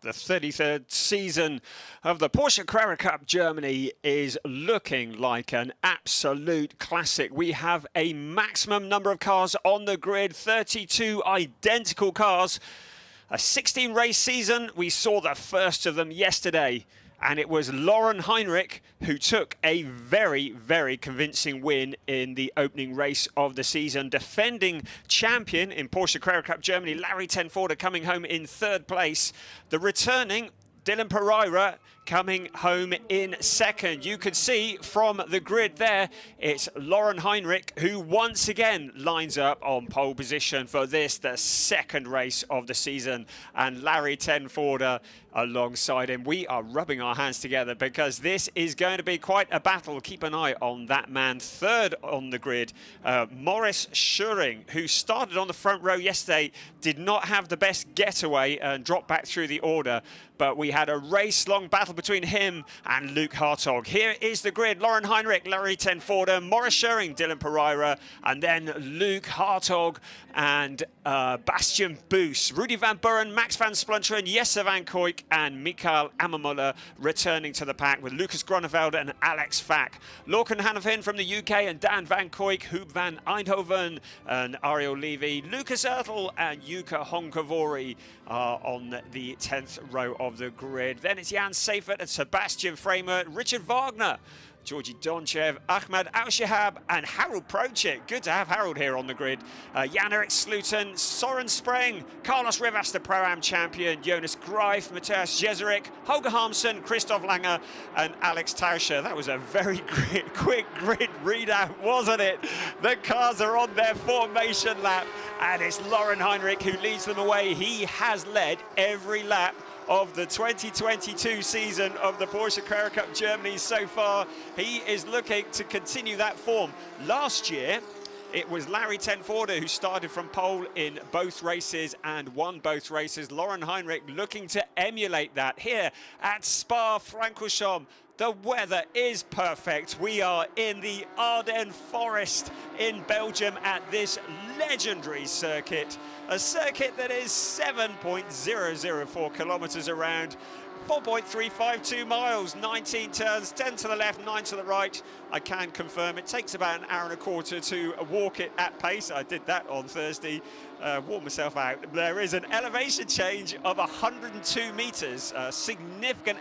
The 33rd season of the Porsche Carrera Cup Germany is looking like an absolute classic. We have a maximum number of cars on the grid, 32 identical cars. A 16-race season. We saw the first of them yesterday, and it was Heinrich who took a very, very convincing win in the opening race of the season. Defending champion in Porsche Carrera Cup Germany, Larry Tenforder, coming home in third place. The returning Dylan Pereira coming home in second. You can see from the grid there, it's Heinrich who once again lines up on pole position for this, the second race of the season, and Larry Tenforder alongside him. We are rubbing our hands together because this is going to be quite a battle. Keep an eye on that man. Third on the grid, Maurice Schuring, who started on the front row yesterday, did not have the best getaway and dropped back through the order, but we had a race-long battle between him and Luke Hartog. Here is the grid: Heinrich, Larry Tenforder, Maurice Schuring, Dylan Pereira, and then Luke Hartog and Bastian Boos, Rudy van Buren, Max van Splunteren, Jesse van Kooijk, and Mikael Ammermuller returning to the pack with Lucas Groneveld and Alex Fack. Lorcan Hannafin from the UK and Dan van Kooijk, Huub van Eindhoven and Ariel Levy, Lucas Ertel and Yuka Honkavori are on the 10th row of the grid. Then it's Jan Seifert and Sebastian Framer, Richard Wagner, Georgi Donchev, Ahmad Al-Shihab and Harold Prochik. Good to have Harold here on the grid. Jan-Erik Sluten, Soren Spreng, Carlos Rivas, the Pro-Am champion, Jonas Grife, Matthias Jezerik, Holger Harmsen, Christoph Langer and Alex Tauscher. That was a very quick grid readout, wasn't it? The cars are on their formation lap, and it's Heinrich who leads them away. He has led every lap of the 2022 season of the Porsche Carrera Cup Germany so far. He is looking to continue that form. Last year, it was Larry Tenforder who started from pole in both races and won both races. Heinrich looking to emulate that here at Spa-Francorchamps. The weather is perfect. We are in the Ardennes forest in Belgium at this legendary circuit. A circuit that is 7.004 kilometers around, 4.352 miles, 19 turns, 10 to the left, 9 to the right. I can confirm it takes about an hour and a quarter to walk it at pace. I did that on Thursday, wore myself out. There is an elevation change of 102 meters, a significant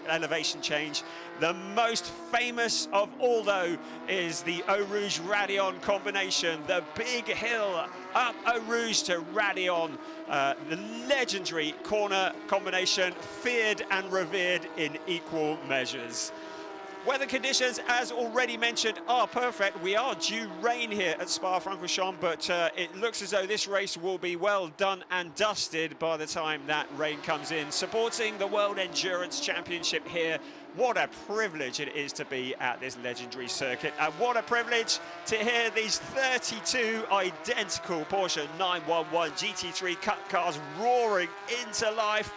elevation change. The most famous of all, though, is the Eau Rouge Radion combination, the big hill up Eau Rouge to Radion, the legendary corner combination, feared and revered in equal measures. Weather conditions, as already mentioned, are perfect. We are due rain here at Spa-Francorchamps, but it looks as though this race will be well done and dusted by the time that rain comes in. Supporting the World Endurance Championship here. What a privilege it is to be at this legendary circuit, and what a privilege to hear these 32 identical Porsche 911 GT3 Cup cars roaring into life.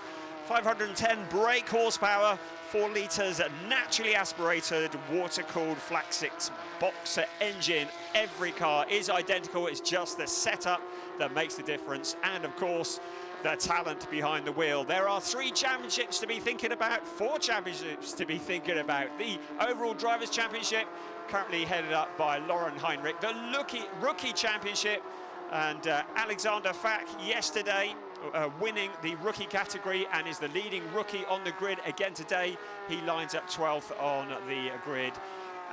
510 brake horsepower, 4 litres naturally aspirated, water-cooled flat 6 boxer engine. Every car is identical. It's just the setup that makes the difference, and of course the talent behind the wheel. There are 3 championships to be thinking about, 4 championships to be thinking about. The overall Drivers' Championship, currently headed up by Heinrich. The Rookie Championship, and Alexander Fack yesterday winning the rookie category and is the leading rookie on the grid again today. He lines up 12th on the grid.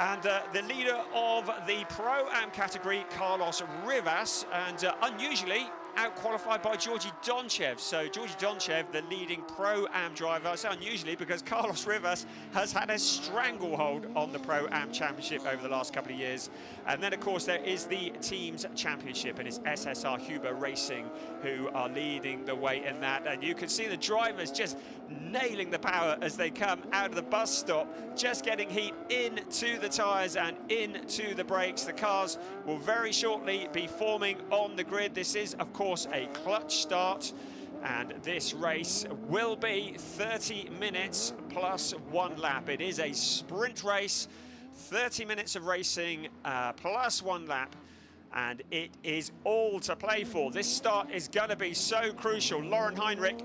And the leader of the Pro-Am category, Carlos Rivas, and unusually out-qualified by Georgi Donchev. So Georgi Donchev, the leading Pro-Am driver. I say unusually because Carlos Rivas has had a stranglehold on the Pro-Am Championship over the last couple of years. And then, of course, there is the Teams Championship, and it's SSR Huber Racing who are leading the way in that. And you can see the drivers just nailing the power as they come out of the bus stop, just getting heat into the tyres and into the brakes. The cars will very shortly be forming on the grid. This is, of course, a clutch start, and this race will be 30 minutes plus 1 lap. It is a sprint race, 30 minutes of racing plus 1 lap, and it is all to play for. This start is going to be so crucial. Heinrich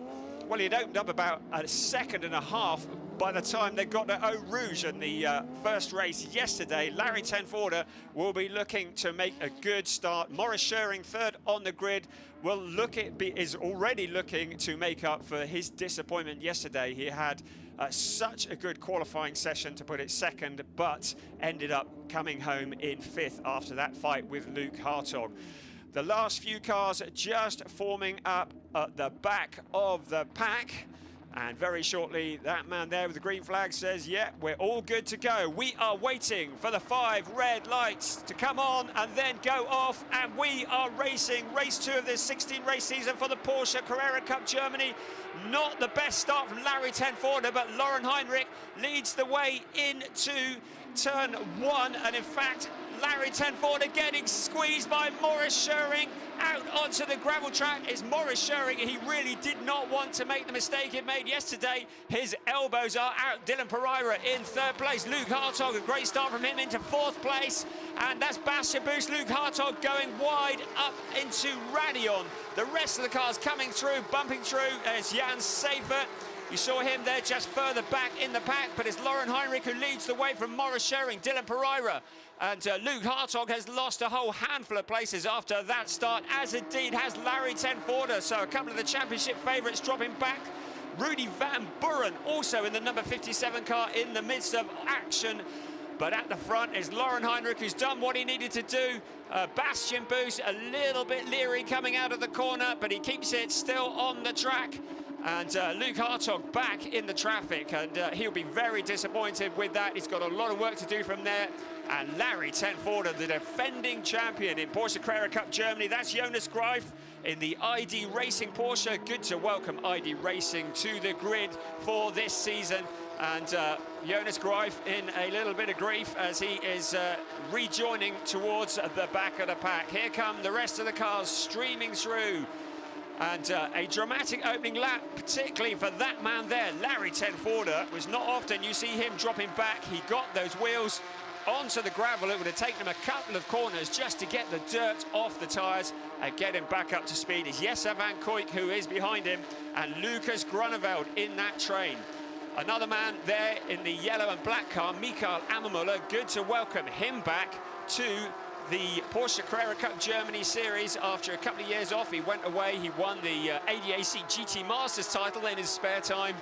Well, he'd opened up about a second and a half by the time they got to Eau Rouge in the first race yesterday. Larry Tenforder will be looking to make a good start. Maurice Schering, third on the grid, is already looking to make up for his disappointment yesterday. He had such a good qualifying session, to put it second, but ended up coming home in fifth after that fight with Luke Hartog. The last few cars just forming up at the back of the pack. And very shortly, that man there with the green flag says, yeah, we're all good to go. We are waiting for the 5 red lights to come on and then go off. And we are racing race 2 of this 16-race season for the Porsche Carrera Cup Germany. Not the best start from Larry Tenforder, but Lauren Heinrich leads the way into turn 1. And in fact, Larry Tenforder getting squeezed by Maurice Schering out onto the gravel track. It's Maurice Schering. He really did not want to make the mistake he made yesterday. His elbows are out. Dylan Pereira in 3rd place. Luke Hartog, a great start from him, into 4th place. And that's Bastien Boost. Luke Hartog going wide up into Radion. The rest of the cars coming through, bumping through. There's Jan Seifert. You saw him there just further back in the pack, but it's Lauren Heinrich who leads the way from Maurice Schering, Dylan Pereira. And Luke Hartog has lost a whole handful of places after that start, as indeed has Larry Tenforder. So a couple of the championship favourites dropping back. Rudy Van Buren also in the number 57 car in the midst of action. But at the front is Lauren Heinrich, who's done what he needed to do. Bastien Boost a little bit leery coming out of the corner, but he keeps it still on the track. And Luke Hartog back in the traffic, and he'll be very disappointed with that. He's got a lot of work to do from there. And Larry Tenforder, the defending champion in Porsche Carrera Cup Germany. That's Jonas Grife in the ID Racing Porsche. Good to welcome ID Racing to the grid for this season. And Jonas Grife in a little bit of grief as he is rejoining towards the back of the pack. Here come the rest of the cars streaming through. And a dramatic opening lap, particularly for that man there, Larry Tenforder. It was not often you see him dropping back. He got those wheels onto the gravel. It would have taken him a couple of corners just to get the dirt off the tyres and get him back up to speed. It's Jesse van Kuijk who is behind him, and Lucas Grunewald in that train. Another man there in the yellow and black car, Mikael Ammermuller. Good to welcome him back to the Porsche Carrera Cup Germany series after a couple of years off. He went away, he won the ADAC GT Masters title in his spare time.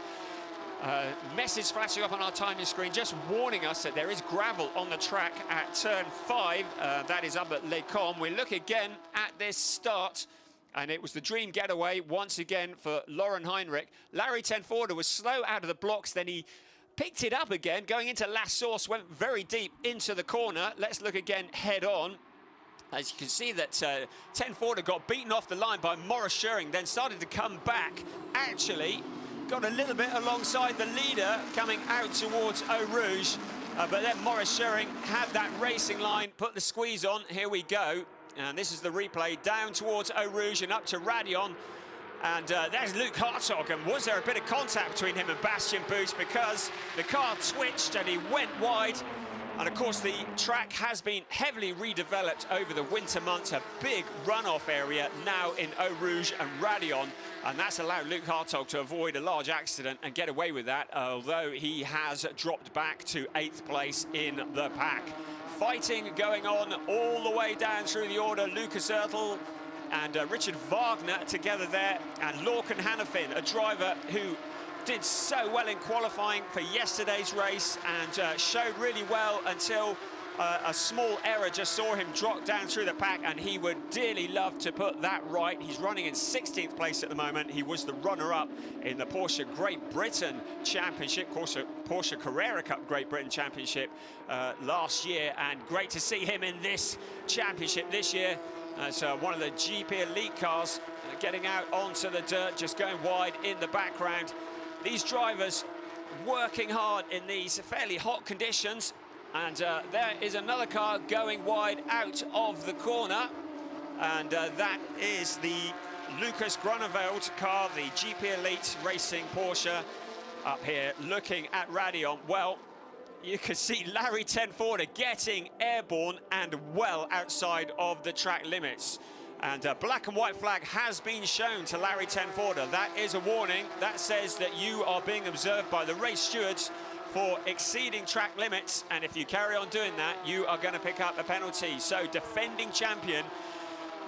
Message flashing up on our timing screen just warning us that there is gravel on the track at turn 5. That is up at Les Combes. We look again at this start, and it was the dream getaway once again for Lauren Heinrich. Larry Tenforder was slow out of the blocks, then he picked it up again, going into La Source, went very deep into the corner. Let's look again head on. As you can see that Tenforder got beaten off the line by Maurice Schering, then started to come back. Actually got a little bit alongside the leader coming out towards Eau Rouge. But then Maurice Schering had that racing line, put the squeeze on. Here we go. And this is the replay down towards Eau Rouge and up to Radion. And there's Luke Hartog. And was there a bit of contact between him and Bastien Boost, because the car twitched and he went wide. And of course the track has been heavily redeveloped over the winter months, a big runoff area now in Eau Rouge and Radion, and that's allowed Luke Hartog to avoid a large accident and get away with that, although he has dropped back to 8th place in the pack. Fighting going on all the way down through the order. Lucas Ertl and Richard Wagner together there, and Lorcan Hannafin, a driver who did so well in qualifying for yesterday's race and showed really well until a small error just saw him drop down through the pack, and he would dearly love to put that right. He's running in 16th place at the moment. He was the runner-up in the Porsche Great Britain Championship, Porsche Carrera Cup Great Britain Championship last year, and great to see him in this championship this year. So one of the GP Elite cars getting out onto the dirt, just going wide in the background. These drivers working hard in these fairly hot conditions. And there is another car going wide out of the corner. And that is the Lucas Grunewald car, the GP Elite Racing Porsche, up here looking at Radion. Well, you can see Larry Tenforder getting airborne and well outside of the track limits. And a black and white flag has been shown to Larry Tenforder. That is a warning. That says that you are being observed by the race stewards for exceeding track limits. And if you carry on doing that, you are going to pick up a penalty. So defending champion,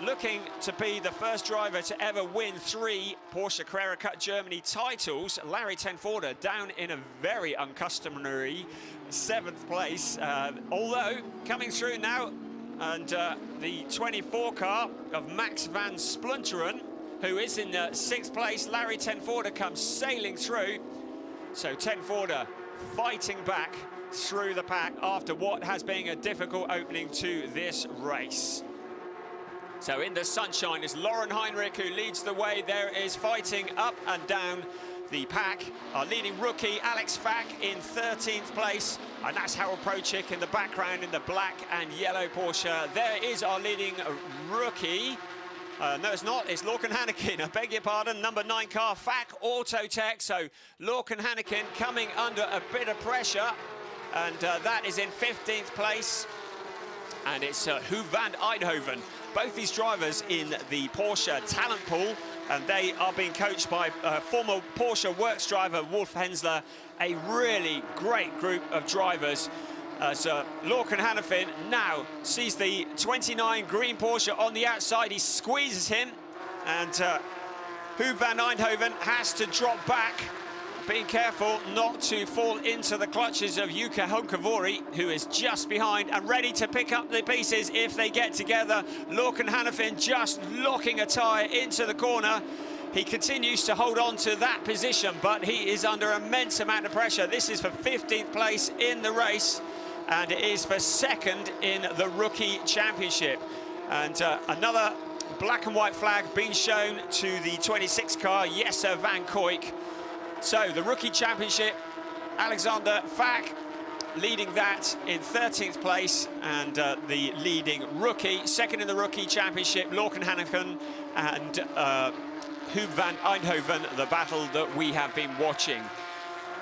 looking to be the first driver to ever win 3 Porsche Carrera Cup Germany titles, Larry Tenforder down in a very uncustomary 7th place. Although coming through now, and the 24 car of Max van Splunteren, who is in 6th place, Larry Tenforder comes sailing through. So Tenforder fighting back through the pack after what has been a difficult opening to this race. So in the sunshine is Lauren Heinrich, who leads the way. There is fighting up and down the pack. Our leading rookie, Alex Fack, in 13th place. And that's Harold Prochik in the background in the black and yellow Porsche. There is our leading rookie. No, it's not. It's Lorcan Hannekin. I beg your pardon. Number 9 car, Fack Autotech. So Lorcan Hannekin coming under a bit of pressure. And that is in 15th place. And it's Huub van Eindhoven. Both these drivers in the Porsche talent pool, and they are being coached by former Porsche Works driver Wolf Hensler. A really great group of drivers. So Lorcan Hannekin now sees the 29 green Porsche on the outside. He squeezes him, and Huub van Eindhoven has to drop back, being careful not to fall into the clutches of Jukka Honkavori, who is just behind and ready to pick up the pieces if they get together. Lorcan Hannekin just locking a tyre into the corner. He continues to hold on to that position, but he is under immense amount of pressure. This is for 15th place in the race, and it is for 2nd in the Rookie Championship. And another black and white flag being shown to the 26 car, Jesse van Kooyk. So the Rookie Championship, Alexander Fack leading that in 13th place, and the leading rookie, 2nd in the Rookie Championship, Lorcan Hannekin and Huub van Eindhoven, the battle that we have been watching.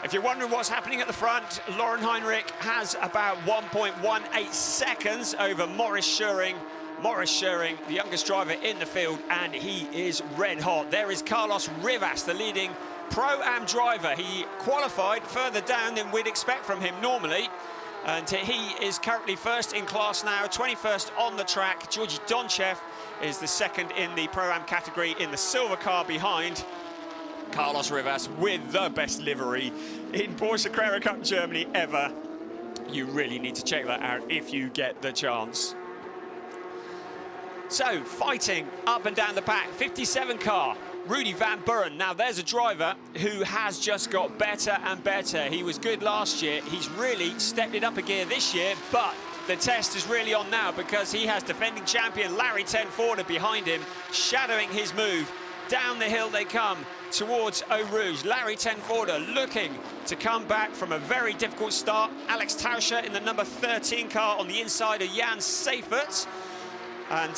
If you're wondering what's happening at the front, Lauren Heinrich has about 1.18 seconds over Maurice Schuring. Maurice Schuring, the youngest driver in the field, and he is red hot. There is Carlos Rivas, the leading Pro-Am driver. He qualified further down than we'd expect from him normally, and he is currently 1st in class now, 21st on the track. Georgi Donchev is the 2nd in the Pro-Am category in the silver car behind Carlos Rivas, with the best livery in Porsche Carrera Cup Germany ever. You really need to check that out if you get the chance. So, fighting up and down the pack, 57 car, Rudy van Buren. Now there's a driver who has just got better and better. He was good last year. He's really stepped it up a gear this year, but the test is really on now because he has defending champion Larry Tenforder behind him, shadowing his move. Down the hill they come towards Eau Rouge. Larry Tenforder looking to come back from a very difficult start. Alex Tauscher in the number 13 car on the inside of Jan Seifert. And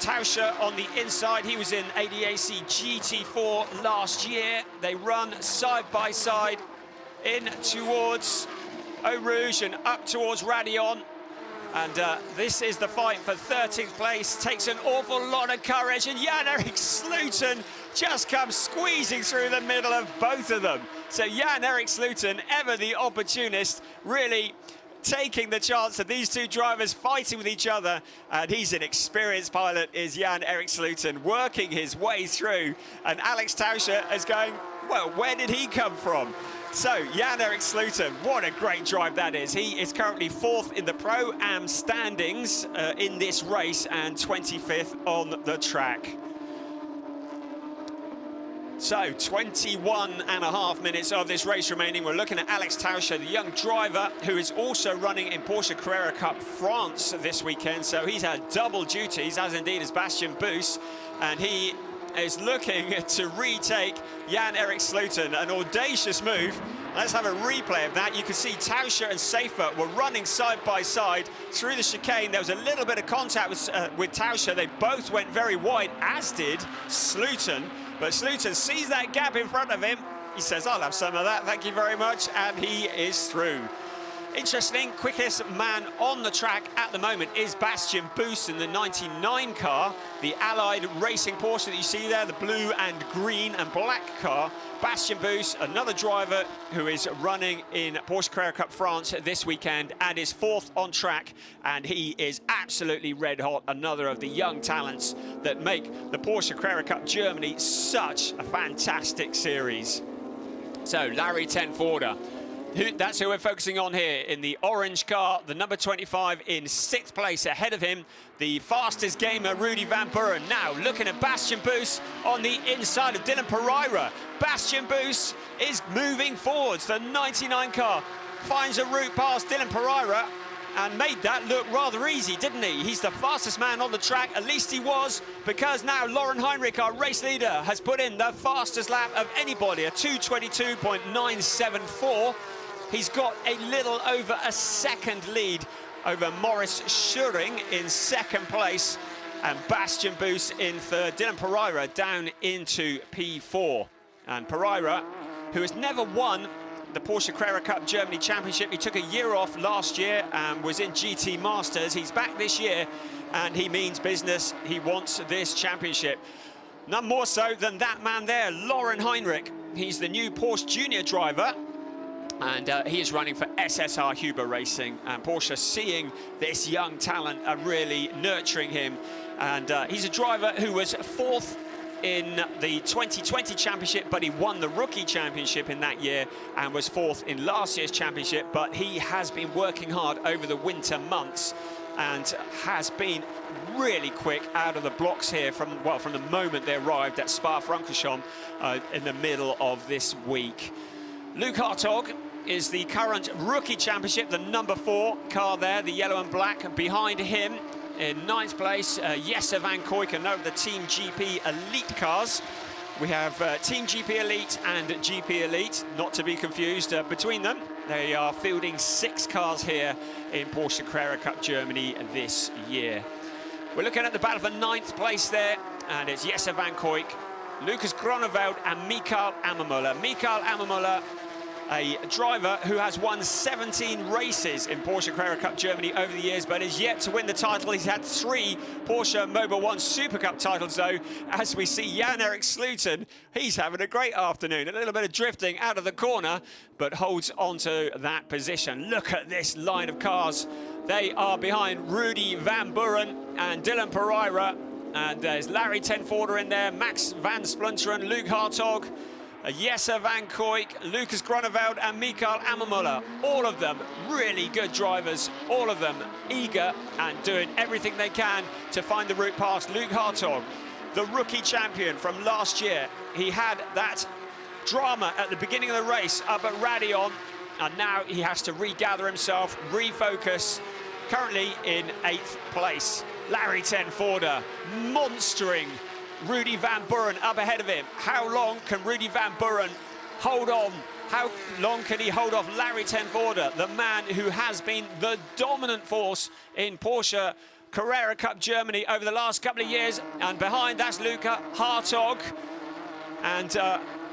Tauscher on the inside, he was in ADAC GT4 last year. They run side by side in towards Eau Rouge and up towards Radion. And this is the fight for 13th place. Takes an awful lot of courage, and Jan-Erik Sloten just comes squeezing through the middle of both of them. So Jan-Erik Sloten, ever the opportunist, really taking the chance of these two drivers fighting with each other, and he's an experienced pilot, is Jan-Erik Sloten, working his way through, and Alex Tauscher is going, well, where did he come from? So Jan-Erik Sloten, what a great drive that is. He is currently 4th in the Pro-Am standings in this race and 25th on the track. So 21.5 minutes of this race remaining. We're looking at Alex Tauscher, the young driver who is also running in Porsche Carrera Cup France this weekend. So he's had double duties, as indeed as Bastien Boos, and he is looking to retake Jan-Erik Sloten, an audacious move. Let's have a replay of that. You can see Tauscher and Seifert were running side by side through the chicane. There was a little bit of contact with Tauscher. They both went very wide, as did Sloten. But Sloten sees that gap in front of him. He says, I'll have some of that, thank you very much. And he is through. Interesting, quickest man on the track at the moment is Bastian Buus in the 99 car, the Allied Racing Porsche that you see there, the blue and green and black car. Bastian Buus, another driver who is running in Porsche Carrera Cup France this weekend and is 4th on track, and he is absolutely red hot, another of the young talents that make the Porsche Carrera Cup Germany such a fantastic series. So Larry Tenforder, that's who we're focusing on here in the orange car, the number 25 in 6th place. Ahead of him, the fastest gamer, Rudy Van Buren. Now looking at Bastian Buus on the inside of Dylan Pereira. Bastian Buus is moving forwards. The 99 car finds a route past Dylan Pereira and made that look rather easy, didn't he? He's the fastest man on the track, at least he was, because now Lauren Heinrich, our race leader, has put in the fastest lap of anybody, a 2:22.974. He's got a little over a second lead over Maurice Schuring in 2nd place and Bastian Buus in 3rd. Dylan Pereira down into P4. And Pereira, who has never won the Porsche Carrera Cup Germany Championship, he took a year off last year and was in GT Masters. He's back this year and he means business. He wants this championship. None more so than that man there, Lauren Heinrich. He's the new Porsche Junior driver. And he is running for SSR Huber Racing, and Porsche, seeing this young talent, are really nurturing him. And he's a driver who was 4th in the 2020 championship, but he won the rookie championship in that year and was 4th in last year's championship. But he has been working hard over the winter months and has been really quick out of the blocks here from the moment they arrived at Spa-Francorchamps in the middle of this week. Luke Hartog is the current rookie championship, the number 4 car there, the yellow and black. Behind him in 9th place, Jesse Van Kuijken of the Team GP Elite cars. We have Team GP Elite and GP Elite, not to be confused between them. They are fielding 6 cars here in Porsche Carrera Cup Germany this year. We're looking at the battle for 9th place there, and it's Jesse Van Kuijken, Lucas Gronewald and Mikael Ammermuller. Mikael Ammermuller, a driver who has won 17 races in Porsche Carrera Cup Germany over the years, but is yet to win the title. He's had 3 Porsche Mobil 1 Super Cup titles, though. As we see Jan-Erik Sloten, he's having a great afternoon. A little bit of drifting out of the corner, but holds onto that position. Look at this line of cars. They are behind Rudy Van Buren and Dylan Pereira. And there's Larry Tenforder in there, Max van Splunteren, Luke Hartog, Jesse Van Kuijken, Lucas Gronewald and Mikael Ammermuller. All of them really good drivers, all of them eager and doing everything they can to find the route past Luke Hartog, the rookie champion from last year. He had that drama at the beginning of the race up at Radion, and now he has to regather himself, refocus, currently in 8th place. Larry Tenforder monstering Rudy Van Buren up ahead of him. How long can Rudy Van Buren hold on? How long can he hold off Larry Tenforder, the man who has been the dominant force in Porsche Carrera Cup Germany over the last couple of years? And behind, that's Luca Hartog and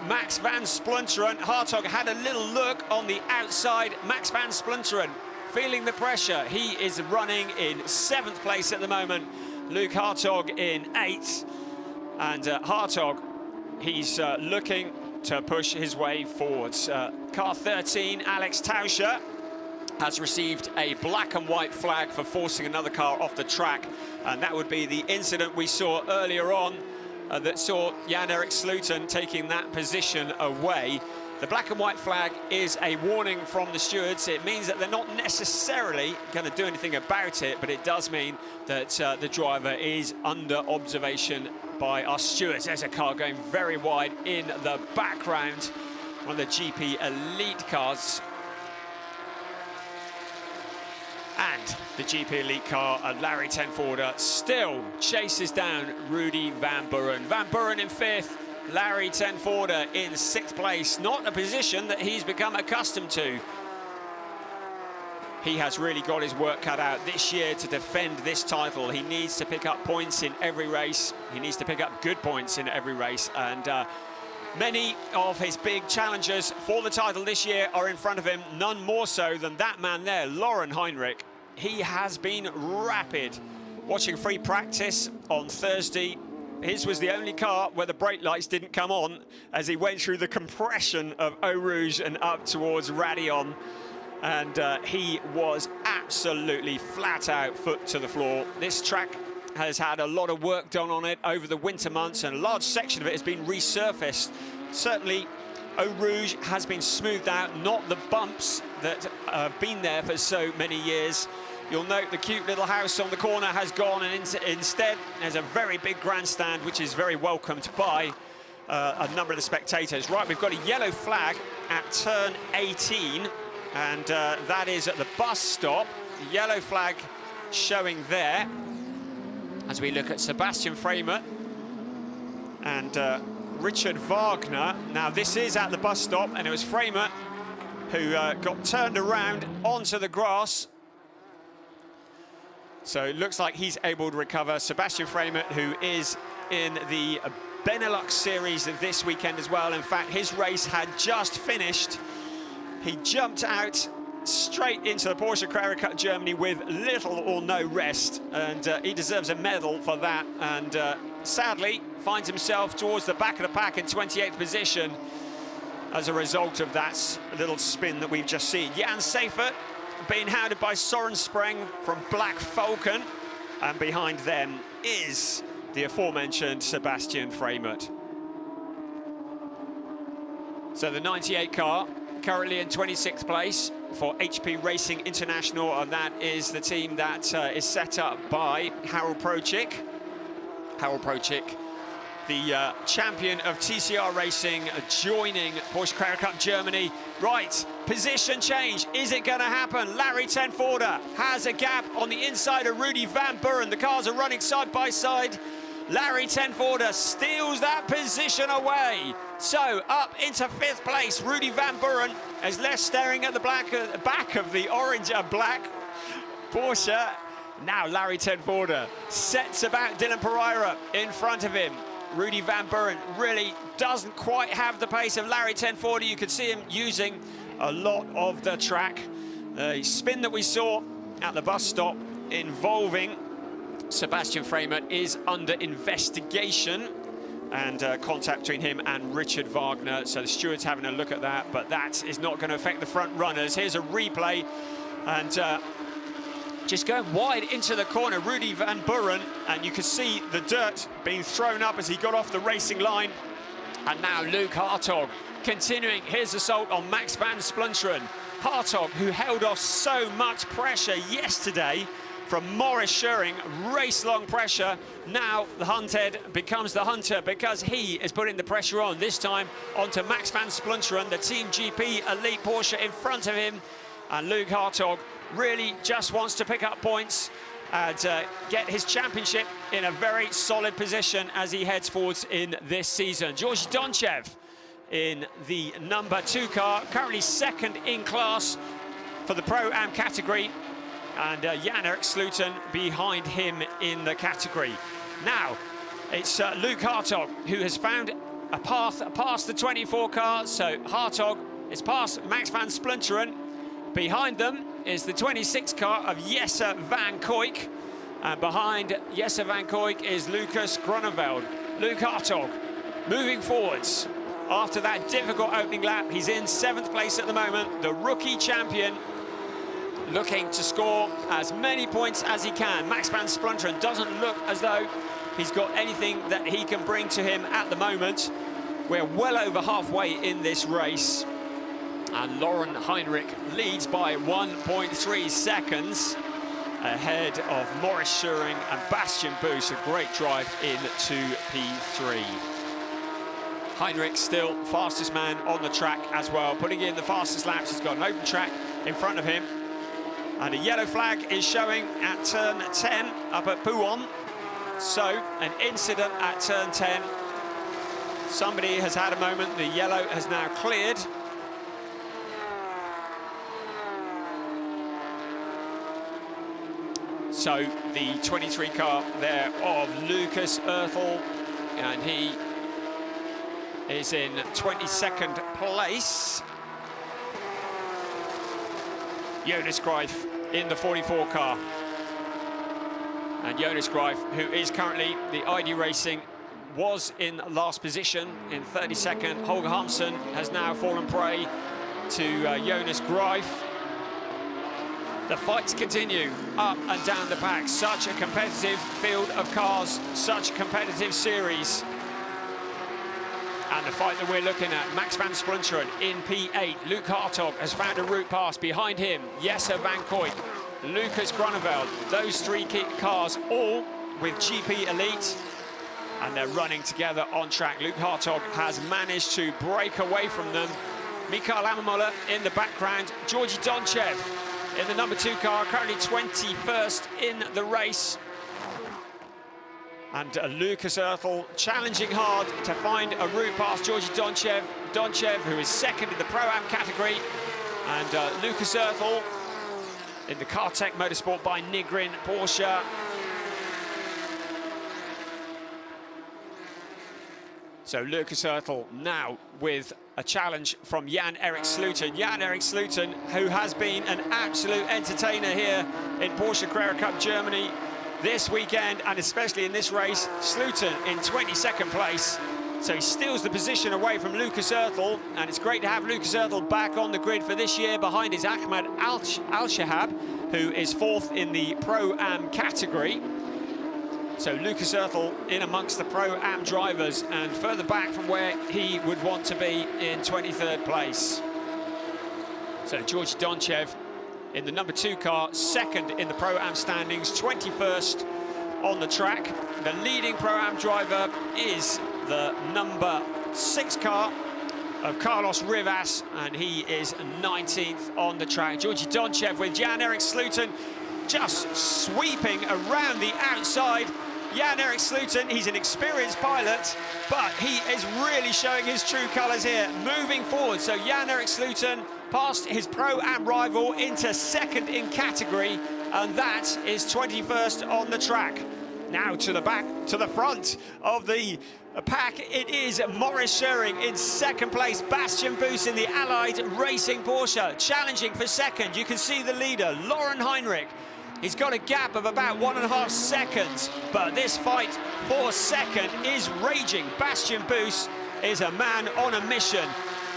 Max van Splunteren. Hartog had a little look on the outside. Max van Splunteren feeling the pressure. He is running in 7th place at the moment. Luke Hartog in 8th. And Hartog, he's looking to push his way forwards. Car 13, Alex Tauscher, has received a black and white flag for forcing another car off the track. And that would be the incident we saw earlier on that saw Jan-Erik Sloten taking that position away. The black and white flag is a warning from the stewards. It means that they're not necessarily going to do anything about it, but it does mean that the driver is under observation by our stewards. There's a car going very wide in the background, one of the GP Elite cars. And the GP Elite car, Larry Tenforder, still chases down Rudy Van Buren. Van Buren in 5th, Larry Tenforder in 6th place. Not a position that he's become accustomed to. He has really got his work cut out this year to defend this title. He needs to pick up points in every race. He needs to pick up good points in every race. And Many of his big challengers for the title this year are in front of him, none more so than that man there, Heinrich. He has been rapid. Watching free practice on Thursday, his was the only car where the brake lights didn't come on as he went through the compression of Eau Rouge and up towards Raidillon. And he was absolutely flat out, foot to the floor. This track has had a lot of work done on it over the winter months, and a large section of it has been resurfaced. Certainly, Eau Rouge has been smoothed out, not the bumps that have been there for so many years. You'll note the cute little house on the corner has gone, and instead there's a very big grandstand, which is very welcomed by a number of the spectators. Right, we've got a yellow flag at turn 18, and that is at the bus stop. The yellow flag showing there as we look at Sebastian Freimuth and Richard Wagner. Now, this is at the bus stop, and it was Freimuth who got turned around onto the grass. So it looks like he's able to recover. Sebastian Freimuth, who is in the Benelux series this weekend as well. In fact, his race had just finished. He jumped out straight into the Porsche Carrera Cup Germany with little or no rest, and he deserves a medal for that, and sadly finds himself towards the back of the pack in 28th position as a result of that little spin that we've just seen. Jan Seifert being hounded by Soren Spreng from Black Falcon, and behind them is the aforementioned Sebastian Freimuth. So the 98 car currently in 26th place for HP Racing International, and that is the team that is set up by Harold Prochik. Harold Prochik, the champion of TCR Racing, joining Porsche Carrera Cup Germany. Right, position change, is it going to happen? Larry Tenforder has a gap on the inside of Rudy Van Buren. The cars are running side by side. Larry Tenforder steals that position away. So up into 5th place, Rudy Van Buren is left staring at the back of the orange and black Porsche. Now Larry Tenforder sets about Dylan Pereira in front of him. Rudy Van Buren really doesn't quite have the pace of Larry Tenforder. You could see him using a lot of the track. The spin that we saw at the bus stop involving Sebastian Freimuth is under investigation, and contact between him and Richard Wagner. So the steward's having a look at that, but that is not going to affect the front runners. Here's a replay, and just going wide into the corner, Rudy Van Buren, and you can see the dirt being thrown up as he got off the racing line. And now Luke Hartog continuing his assault on Max van Splunteren. Hartog, who held off so much pressure yesterday from Maurice Scheuring, race-long pressure. Now the hunted becomes the hunter, because he is putting the pressure on, this time onto Max van Splunteren, the Team GP Elite Porsche in front of him. And Luke Hartog really just wants to pick up points and get his championship in a very solid position as he heads forwards in this season. Georgi Donchev in the number 2 car, currently 2nd in class for the Pro-Am category, and Jan-Erik Sloten behind him in the category. Now, it's Luke Hartog who has found a path past the 24 car. So Hartog is past Max van Splunteren. Behind them is the 26 car of Jesse van Kuijk. And behind Jesse van Kuijk is Lucas Groeneveld. Luke Hartog moving forwards after that difficult opening lap. He's in 7th place at the moment, the rookie champion, looking to score as many points as he can. Max van Splunteren doesn't look as though he's got anything that he can bring to him at the moment. We're well over halfway in this race, and Lauren Heinrich leads by 1.3 seconds ahead of Maurice Scheuring and Bastian Boos. A great drive into P3. Heinrich still fastest man on the track as well, putting in the fastest laps. He's got an open track in front of him. And a yellow flag is showing at turn 10 up at Pouhon. So an incident at turn 10. Somebody has had a moment. The yellow has now cleared. So the 23 car there of Lucas Erthel, and he is in 22nd place. Jonas Grife in the 44 car. And Jonas Grife, who is currently the ID Racing, was in last position in 32nd. Holger Hansson has now fallen prey to Jonas Grife. The fights continue up and down the pack. Such a competitive field of cars, such a competitive series. And the fight that we're looking at, Max van Splunteren in P8. Luke Hartog has found a route past. Behind him, Jesse van Kooijk, Lucas Grunewald. Those three cars all with GP Elite. And they're running together on track. Luke Hartog has managed to break away from them. Mikael Ammermuller in the background. Georgi Donchev in the number 2 car, currently 21st in the race. And Lucas Oertel challenging hard to find a route past Georgi Donchev. Donchev, who is 2nd in the Pro-Am category. And Lucas Oertel in the Kartech Motorsport by Nigrin Porsche. So Lucas Oertel now with a challenge from Jan-Erik Sloten. Jan-Erik Sloten, who has been an absolute entertainer here in Porsche Carrera Cup Germany this weekend, and especially in this race. Sloten in 22nd place. So he steals the position away from Lucas Oertel, and it's great to have Lucas Oertel back on the grid for this year. Behind is Ahmed Al-Shahab, who is 4th in the Pro-Am category. So Lucas Oertel in amongst the Pro-Am drivers, and further back from where he would want to be in 23rd place. So Georgi Donchev in the number 2 car, 2nd in the Pro-Am standings, 21st on the track. The leading Pro-Am driver is the number 6 car of Carlos Rivas, and he is 19th on the track. Georgi Donchev with Jan-Erik Sloten just sweeping around the outside. Jan-Erik Sloten, he's an experienced pilot, but he is really showing his true colours here, moving forward. So Jan-Erik Sloten past his Pro-Am rival into 2nd in category, and that is 21st on the track. Now to the back, to the front of the pack, it is Maurice Schöring in 2nd place. Bastian Buus in the Allied Racing Porsche, challenging for 2nd. You can see the leader, Lauren Heinrich. He's got a gap of about 1.5 seconds, but this fight for 2nd is raging. Bastian Buus is a man on a mission.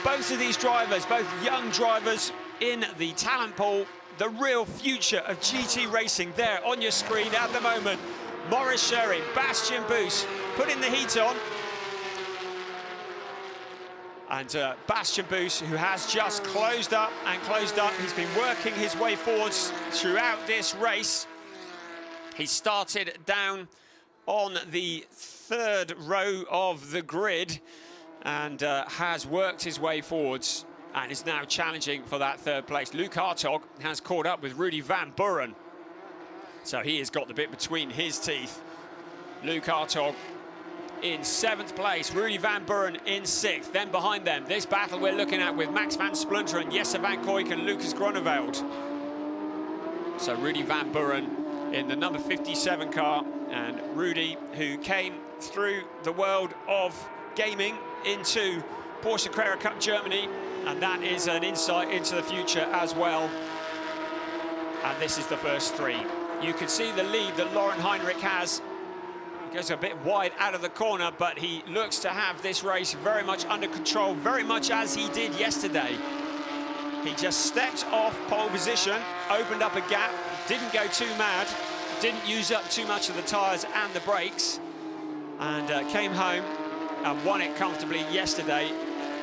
Both of these drivers, both young drivers in the talent pool, the real future of GT racing there on your screen at the moment. Maurice Schöring, Bastian Buus putting the heat on. And Bastian Buus, who has just closed up and closed up. He's been working his way forwards throughout this race. He started down on the 3rd row of the grid and has worked his way forwards and is now challenging for that 3rd place. Luke Hartog has caught up with Rudy van Buren. So he has got the bit between his teeth. Luke Hartog in 7th place, Rudy van Buren in 6th. Then behind them, this battle we're looking at with Max van Splunteren, Jesse van Kooijk and Lucas Grunewald. So Rudy van Buren in the number 57 car, and Rudy, who came through the world of gaming into Porsche Carrera Cup Germany, and that is an insight into the future as well. And this is the first 3. You can see the lead that Lauren Heinrich has. He goes a bit wide out of the corner, but he looks to have this race very much under control, very much as he did yesterday. He just stepped off pole position, opened up a gap, didn't go too mad, didn't use up too much of the tyres and the brakes, and came home and won it comfortably yesterday.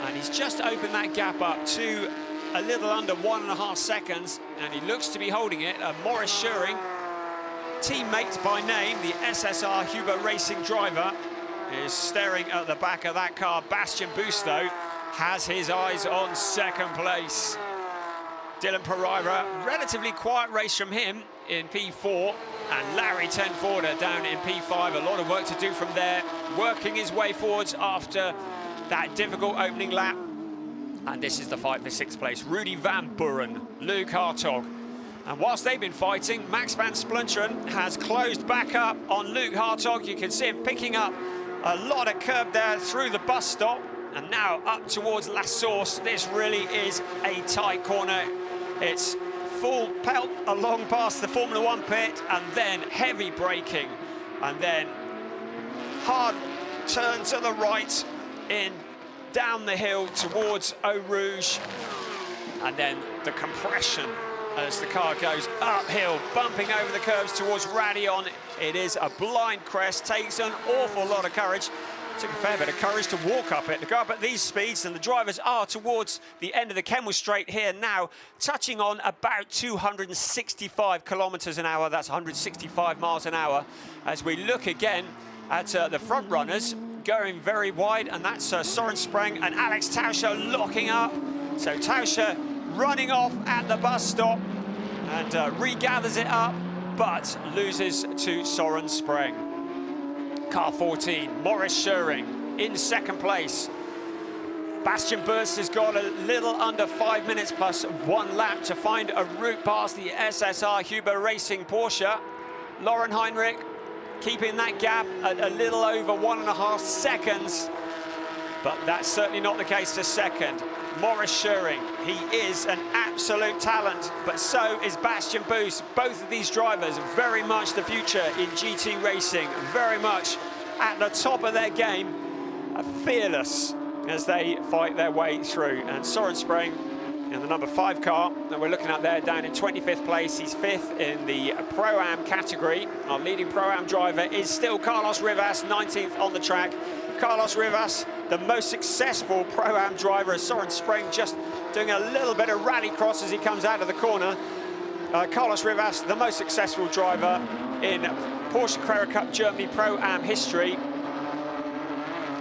And he's just opened that gap up to a little under 1.5 seconds, and he looks to be holding it. Maurice Schöring, teammate by name, the SSR Huber Racing driver, is staring at the back of that car. Bastian Buus, though, has his eyes on 2nd place. Dylan Pereira, relatively quiet race from him in P4, and Larry Tenforder down in P5. A lot of work to do from there, working his way forwards after that difficult opening lap. And this is the fight for 6th place. Rudy van Buren, Luke Hartog. And whilst they've been fighting, Max van Splunteren has closed back up on Luke Hartog. You can see him picking up a lot of curb there through the bus stop, and now up towards La Source. This really is a tight corner. It's full pelt along past the Formula One pit, and then heavy braking, and then hard turn to the right in down the hill towards Eau Rouge, and then the compression as the car goes uphill, bumping over the curves towards Radion. It is a blind crest, takes an awful lot of courage. Took a fair bit of courage to walk up it, to go up at these speeds, and the drivers are towards the end of the Kemmel Straight here now, touching on about 265 kilometers an hour. That's 165 miles an hour. As we look again at the front runners, going very wide, and that's Soren Spreng and Alex Tauscher locking up. So Tauscher running off at the bus stop and regathers it up, but loses to Soren Spreng. Car 14, Maurice Schöring in second place. Bastian Buß has got a little under 5 minutes plus 1 lap to find a route past the SSR Huber Racing Porsche. Lauren Heinrich keeping that gap at a little over 1.5 seconds, but that's certainly not the case for second. Maurice Schöring, he is an absolute talent, but so is Bastian Buß. Both of these drivers very much the future in GT racing, very much at the top of their game, fearless as they fight their way through. And Soren Spreng in the number 5 car that we're looking at there, down in 25th place. He's 5th in the Pro-Am category. Our leading Pro-Am driver is still Carlos Rivas, 19th on the track. Carlos Rivas, the most successful Pro-Am driver, as Soren Spreng just doing a little bit of rally cross as he comes out of the corner. Carlos Rivas, the most successful driver in Porsche Carrera Cup Germany Pro-Am history.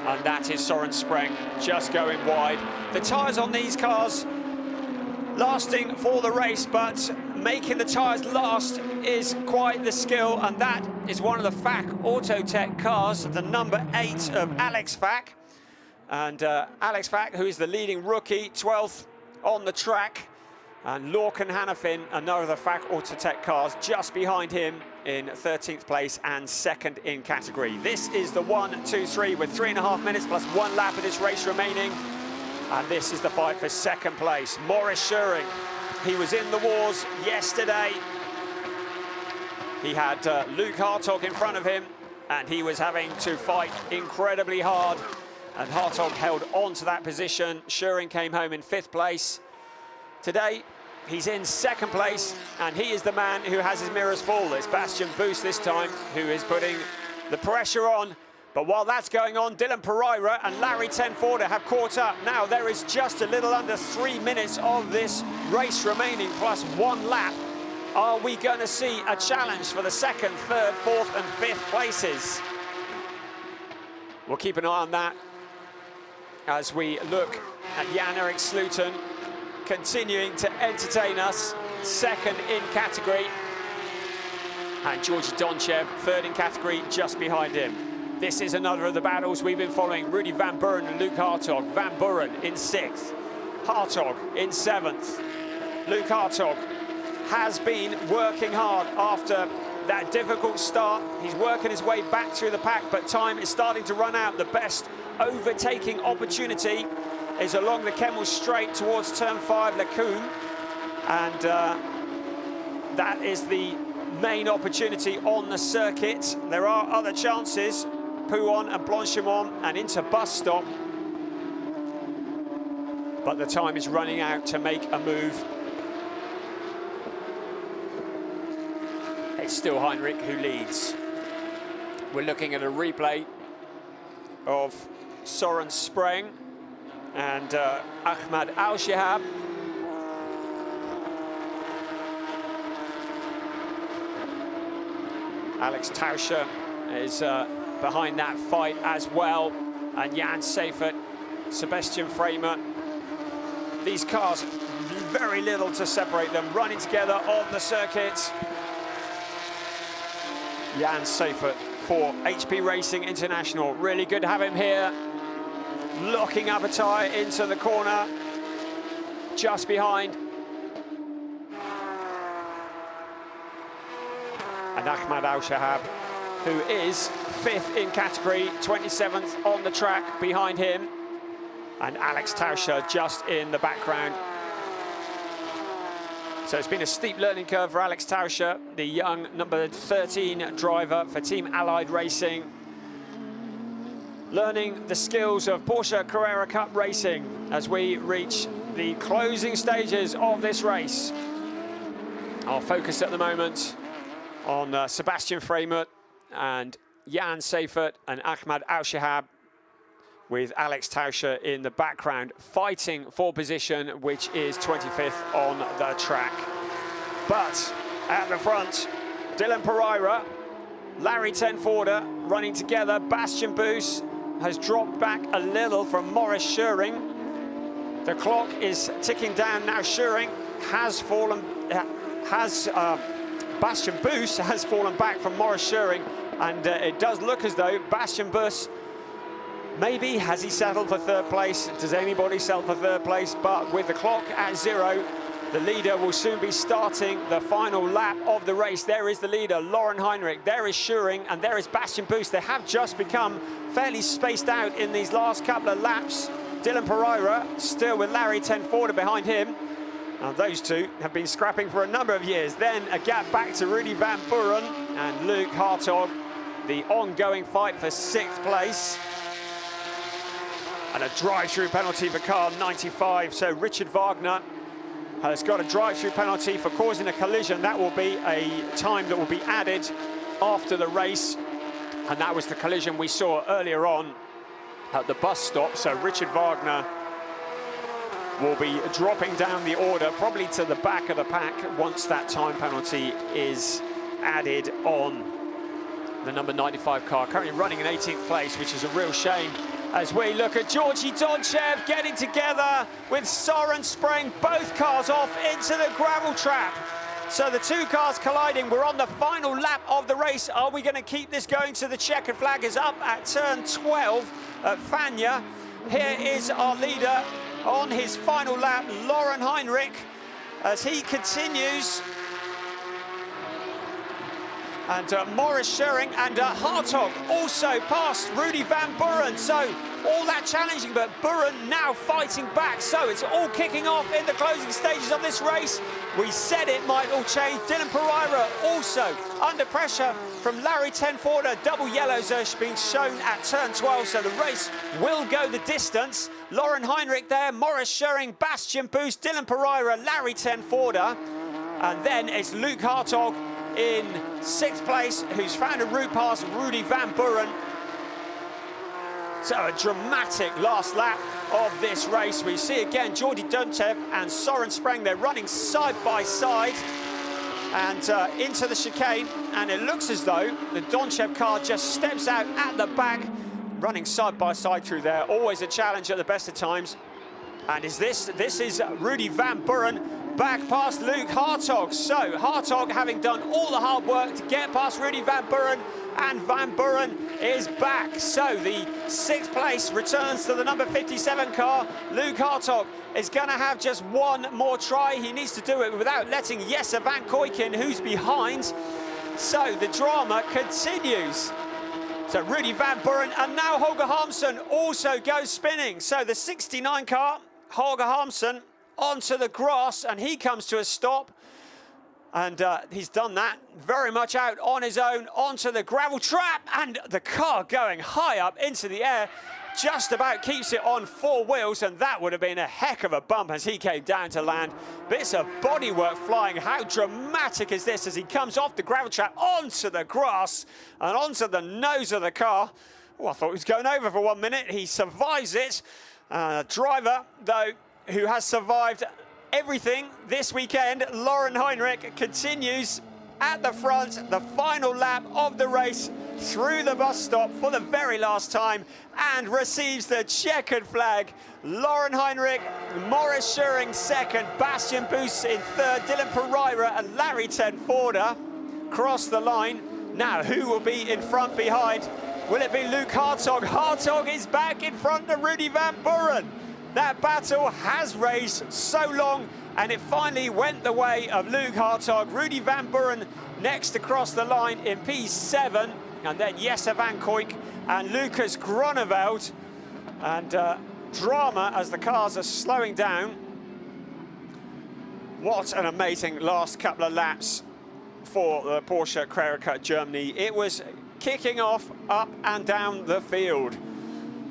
And that is Soren Spreng, just going wide. The tyres on these cars lasting for the race, but making the tyres last is quite the skill, and that is one of the FAC Autotech cars, the number 8 of Alex Fack. And Alex Fack, who is the leading rookie, 12th on the track, and Lorcan Hannafin, another of the FAC Autotech cars, just behind him in 13th place and 2nd in category. This is the 1, 2, 3 with 3.5 minutes plus 1 lap of this race remaining. And this is the fight for second place. Maurice Schöring, he was in the wars yesterday. He had Luke Hartog in front of him, and he was having to fight incredibly hard. And Hartog held on to that position. Schöring came home in 5th place. Today, he's in 2nd place, and he is the man who has his mirrors full. It's Bastian Buß this time, who is putting the pressure on. But while that's going on, Dylan Pereira and Larry Tenforder have caught up. Now there is just a little under 3 minutes of this race remaining, plus 1 lap. Are we going to see a challenge for the 2nd, 3rd, 4th and 5th places? We'll keep an eye on that as we look at Jan-Erik Slooten continuing to entertain us, 2nd in category. And Georgi Donchev, 3rd in category, just behind him. This is another of the battles we've been following. Rudy Van Buren and Luke Hartog. Van Buren in 6th, Hartog in 7th. Luke Hartog has been working hard after that difficult start. He's working his way back through the pack, but time is starting to run out. The best overtaking opportunity is along the Kemmel Straight towards turn 5, Lacoum. And that is the main opportunity on the circuit. There are other chances, Pouon and Blanchimont and into bus stop. But the time is running out to make a move. It's still Heinrich who leads. We're looking at a replay of Soren Spreng and Ahmad Al-Shihab. Alex Tauscher is behind that fight as well, and Jan Seifert, Sebastian Framer. These cars, very little to separate them, running together on the circuit. Jan Seifert for HP Racing International. Really good to have him here. Locking up a tyre into the corner, just behind. And Ahmad Al-Shihab, who is 5th in category, 27th on the track behind him. and Alex Tauscher just in the background. So it's been a steep learning curve for Alex Tauscher, the young number 13 driver for Team Allied Racing, learning the skills of Porsche Carrera Cup racing as we reach the closing stages of this race. Our focus at the moment on Sebastian Freimut and Jan Seifert and Ahmad Al-Shihab, with Alex Tauscher in the background fighting for position, which is 25th on the track. But at the front, Dylan Pereira, Larry Tenforder running together. Bastian Boos has dropped back a little from Maurice Schuring. The clock is ticking down now. Schuring has fallen, Bastian Boos has fallen back from Maurice Schuring, and it does look as though Bastian Boos, maybe has he settled for third place? Does anybody settle for third place? But with the clock at 0, the leader will soon be starting the final lap of the race. There is the leader, Lauren Heinrich. There is Schuring, and there is Bastian Boos. They have just become fairly spaced out in these last couple of laps. Dylan Pereira still with Larry Tenforder behind him. Those two have been scrapping for a number of years. Then a gap back to Rudy Van Buren and Luke Hartog. The ongoing fight for 6th place. And a drive-through penalty for car 95. So Richard Wagner has got a drive-through penalty for causing a collision. That will be a time that will be added after the race. And that was the collision we saw earlier on at the bus stop. So Richard Wagner will be dropping down the order, probably to the back of the pack, once that time penalty is added on. The number 95 car currently running in 18th place, which is a real shame, as we look at Georgi Donchev getting together with Soren Spreng, both cars off into the gravel trap. So the two cars colliding. We're on the final lap of the race. Are we going to keep this going? So the checkered flag is up at turn 12 at Fania. Here is our leader on his final lap, Lauren Heinrich, as he continues. And Maurice Schuring and Hartog also past Rudy Van Buren. So all that challenging, but Buren now fighting back. So it's all kicking off in the closing stages of this race. We said it might all change. Dylan Pereira also under pressure from Larry Tenforder. Double yellows are being shown at turn 12, so the race will go the distance. Lauren Heinrich there, Maurice Schuring, Bastian Boos, Dylan Pereira, Larry Tenforder. And then it's Luke Hartog in 6th place, who's found a route past Rudy Van Buren. So a dramatic last lap of this race. We see again Georgi Donchev and Soren Spreng. They're running side by side and into the chicane. And it looks as though the Donchev car just steps out at the back, running side by side through there. Always a challenge at the best of times. And this is Rudy Van Buren back past Luke Hartog. So Hartog having done all the hard work to get past Rudy Van Buren, and Van Buren is back. So the 6th place returns to the number 57 car. Luke Hartog is going to have just one more try. He needs to do it without letting Jesse Van Kooijen, who's behind. So the drama continues. So Rudy Van Buren, and now Holger Harmsen also goes spinning. So the 69 car, Holger Harmsen, onto the grass, and he comes to a stop. And he's done that very much out on his own onto the gravel trap, and the car going high up into the air just about keeps it on 4 wheels, and that would have been a heck of a bump as he came down to land. Bits of bodywork flying. How dramatic is this as he comes off the gravel trap onto the grass and onto the nose of the car. Oh, I thought he was going over for 1 minute. He survives it. Driver, though, who has survived everything this weekend, Lauren Heinrich, continues at the front, the final lap of the race, through the bus stop for the very last time, and receives the checkered flag. Lauren Heinrich, Maurice Schuring 2nd, Bastian Boos in 3rd, Dylan Pereira and Larry Tenforder cross the line. Now, who will be in front behind? Will it be Luke Hartog? Hartog is back in front of Rudy Van Buren. That battle has raged so long, and it finally went the way of Luke Hartog. Rudy Van Buren next across the line in P7, and then Jesse Van Kooijen and Lucas Groneveld. And drama as the cars are slowing down. What an amazing last couple of laps for the Porsche Carrera Cup Germany. It was kicking off up and down the field.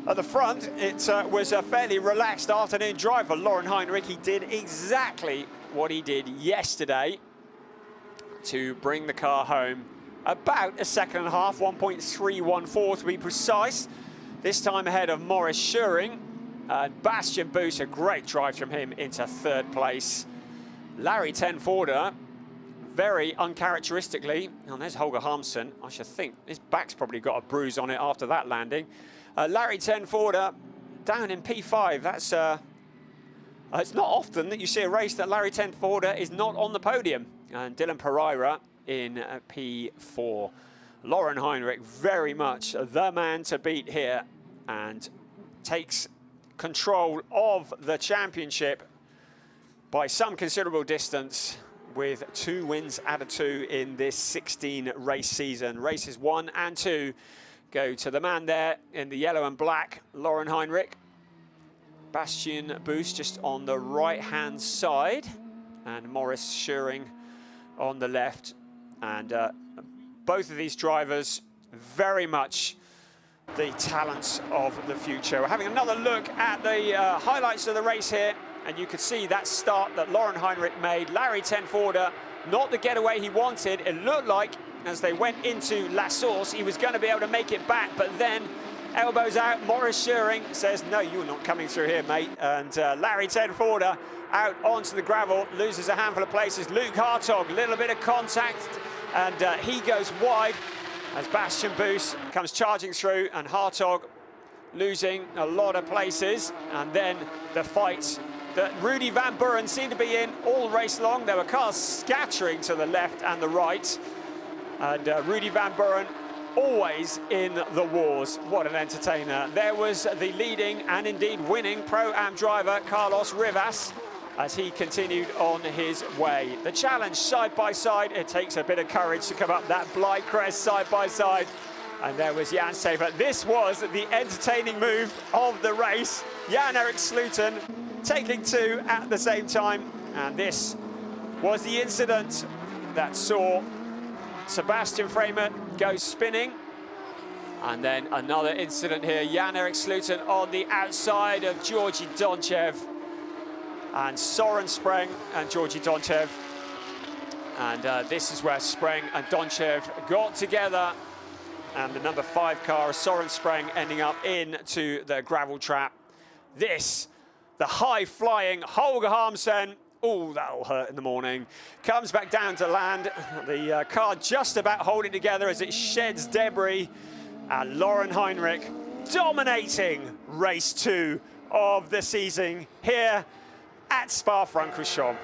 At the front, it was a fairly relaxed afternoon drive for Laurin Heinrich. He did exactly what he did yesterday to bring the car home about a second and a half, 1.314 to be precise. This time ahead of Maurice Schuring. Bastian Buus, a great drive from him into third place. Larry Tenforder, very uncharacteristically, and there's Holger Harmsen. I should think his back's probably got a bruise on it after that landing. Larry Tenforder down in P5. That's it's not often that you see a race that Larry Tenforder is not on the podium. And Dylan Pereira in P4. Laurin Heinrich very much the man to beat here and takes control of the championship by some considerable distance with 2 wins out of 2 in this 16 race season. Races 1 and 2 go to the man there in the yellow and black, Laurin Heinrich. Bastian Buus just on the right-hand side, and Maurice Schuring on the left. And both of these drivers very much the talents of the future. We're having another look at the highlights of the race here, and you could see that start that Laurin Heinrich made. Larry Tenforder, not the getaway he wanted. It looked like as they went into La Source, he was going to be able to make it back, but then elbows out. Maurice Schuring says, no, you're not coming through here, mate. And Larry Tenforder out onto the gravel, loses a handful of places. Luke Hartog, a little bit of contact, and he goes wide as Bastian Buus comes charging through, and Hartog losing a lot of places. And then the fight that Rudy Van Buren seemed to be in all race long. There were cars scattering to the left and the right. And Rudy Van Buren always in the wars. What an entertainer. There was the leading and indeed winning Pro-Am driver, Carlos Rivas, as he continued on his way. The challenge side by side, it takes a bit of courage to come up that blind crest side by side. And there was Jan Stever. This was the entertaining move of the race. Jan-Erik Sloten taking 2 at the same time. And this was the incident that saw Sebastian Framer go spinning. And then another incident here. Jan-Erik Sloten on the outside of Georgi Donchev. And Soren Spreng and Georgi Donchev. And this is where Spreng and Donchev got together. And the number 5 car, Soren Spreng, ending up into the gravel trap. This, the high-flying Holger Harmsen. Oh, that'll hurt in the morning. Comes back down to land. The car just about holding together as it sheds debris. And Laurin Heinrich dominating race 2 of the season here at Spa-Francorchamps.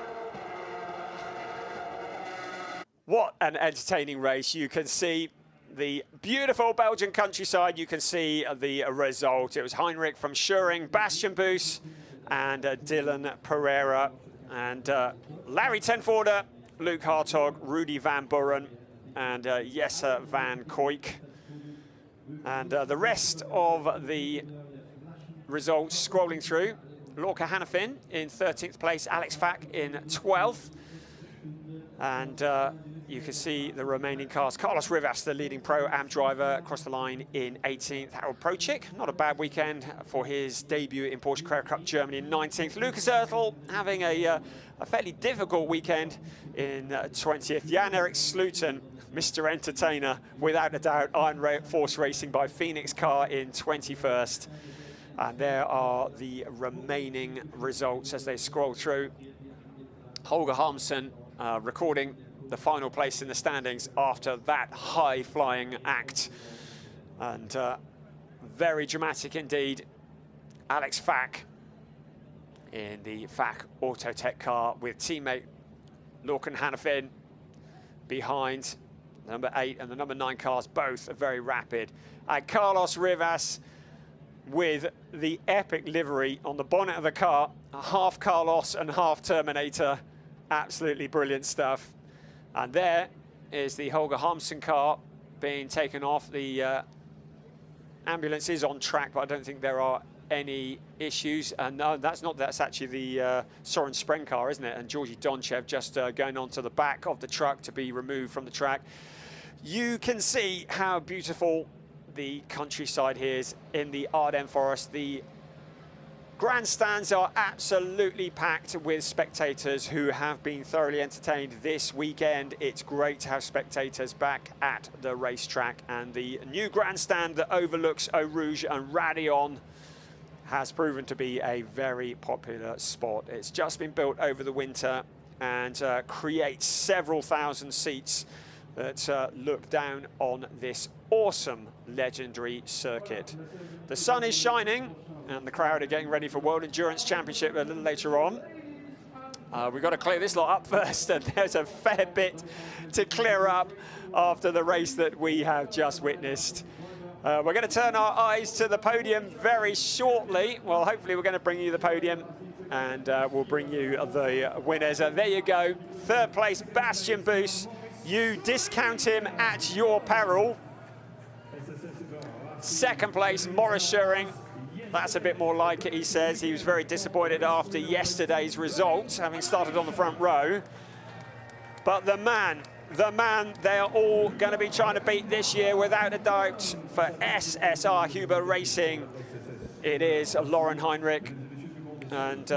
What an entertaining race. You can see the beautiful Belgian countryside. You can see the result. It was Heinrich from Schuring, Bastian Buus, and Dylan Pereira, and Larry Tenforder, Luke Hartog, Rudy Van Buren, and Jesse van Kooyk. And the rest of the results scrolling through. Lorca Hannafin in 13th place, Alex Fack in 12th. And you can see the remaining cars. Carlos Rivas, the leading Pro-Am driver, across the line in 18th. Harold Prochik, not a bad weekend for his debut in Porsche Carrera Cup Germany in 19th. Lucas Ertl having a fairly difficult weekend in 20th. Jan-Erik Sloten, Mr. Entertainer, without a doubt. Iron Force Racing by Phoenix car in 21st. And there are the remaining results as they scroll through. Holger Harmsen recording the final place in the standings after that high-flying act. And very dramatic indeed. Alex Fack in the Fack Autotech car with teammate Lorcan Hannafin behind the number 8 and the number 9 cars, both are very rapid. And Carlos Rivas with the epic livery on the bonnet of the car, half Carlos and half Terminator. Absolutely brilliant stuff. And there is the Holger Harmsen car being taken off. The ambulance is on track, but I don't think there are any issues. And no, that's actually the Soren Spren car, isn't it? And Georgi Donchev just going onto the back of the truck to be removed from the track. You can see how beautiful the countryside here is in the Ardennes Forest. The grandstands are absolutely packed with spectators who have been thoroughly entertained this weekend. It's great to have spectators back at the racetrack, and the new grandstand that overlooks Eau Rouge and Raidillon has proven to be a very popular spot. It's just been built over the winter and creates several thousand seats that look down on this awesome, legendary circuit. The sun is shining and the crowd are getting ready for World Endurance Championship a little later on. We've got to clear this lot up first, and there's a fair bit to clear up after the race that we have just witnessed. We're going to turn our eyes to the podium very shortly. Well, hopefully we're going to bring you the podium, and we'll bring you the winners. And there you go, third place, Bastien Buus. You discount him at your peril. Second place, Maurice Schuring. That's a bit more like it, he says. He was very disappointed after yesterday's results, having started on the front row. But the man they are all going to be trying to beat this year, without a doubt, for SSR Huber Racing. It is Lauren Heinrich and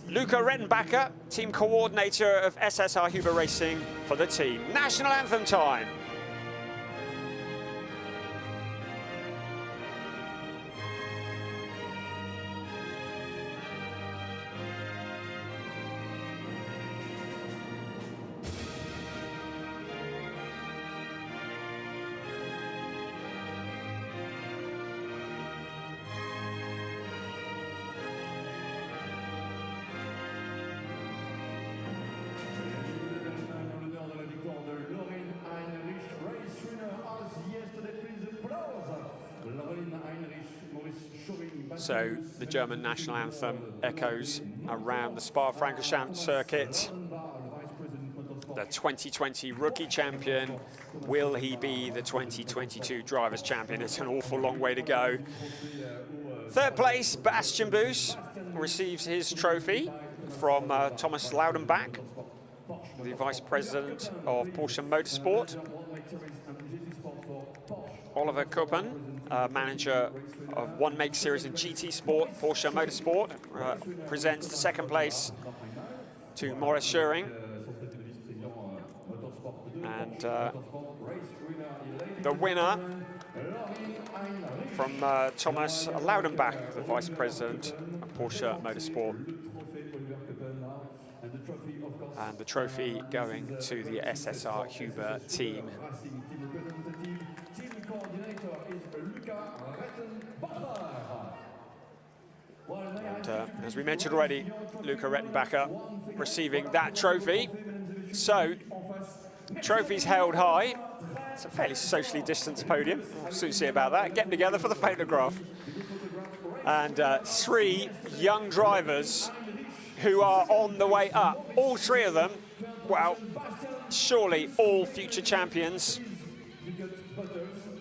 Luca Rettenbacher, team coordinator of SSR Huber Racing for the team. National anthem time. So the German national anthem echoes around the Spa-Francorchamps circuit. The 2020 rookie champion, will he be the 2022 drivers champion? It's an awful long way to go. Third place, Bastien Buus receives his trophy from Thomas Laudenbach, the vice president of Porsche Motorsport. Oliver Koppen, manager of One Make Series and GT Sport, Porsche Motorsport, presents the second place to Maurice Schuring. And the winner from Thomas Laudenbach, the vice president of Porsche Motorsport. And the trophy going to the SSR Huber team. And as we mentioned already, Luca Rettenbacher receiving that trophy. So, trophies held high. It's a fairly socially distanced podium. We'll soon see about that. Getting together for the photograph. And three young drivers who are on the way up. All three of them, well, surely all future champions.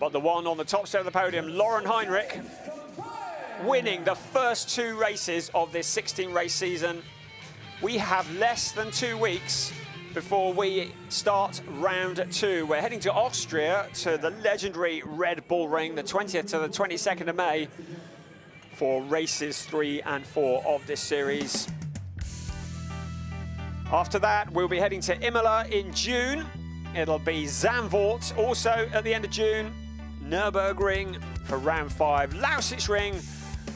But the one on the top step of the podium, Lauren Heinrich, winning the first two races of this 16-race season. We have less than 2 weeks before we start round two. We're heading to Austria, to the legendary Red Bull Ring, the 20th to the 22nd of May, for races 3 and 4 of this series. After that, we'll be heading to Imola in June. It'll be Zandvoort also at the end of June. Nürburgring for round 5, Lausitz-Ring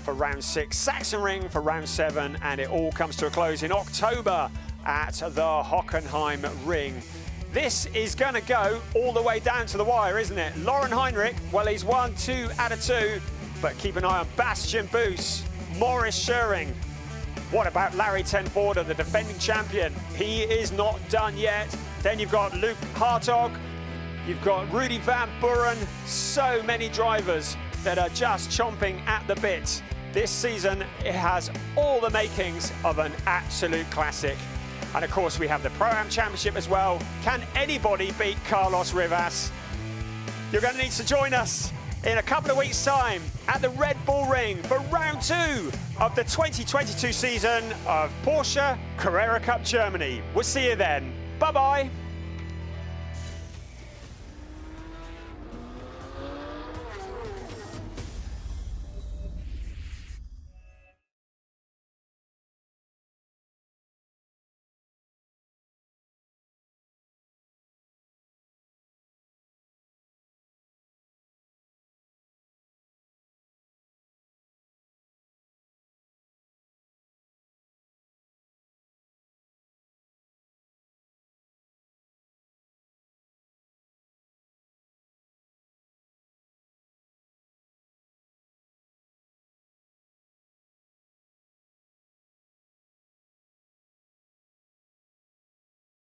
for round 6, Sachsenring for round 7, and it all comes to a close in October at the Hockenheim Ring. This is going to go all the way down to the wire, isn't it? Lauren Heinrich, well, he's won 2 out of 2, but keep an eye on Bastien Buus, Maurice Schuring. What about Larry Tenforder, the defending champion? He is not done yet. Then you've got Luke Hartog, you've got Rudy Van Buren, so many drivers that are just chomping at the bit. This season, it has all the makings of an absolute classic. And of course, we have the Pro-Am Championship as well. Can anybody beat Carlos Rivas? You're going to need to join us in a couple of weeks' time at the Red Bull Ring for round 2 of the 2022 season of Porsche Carrera Cup Germany. We'll see you then. Bye-bye.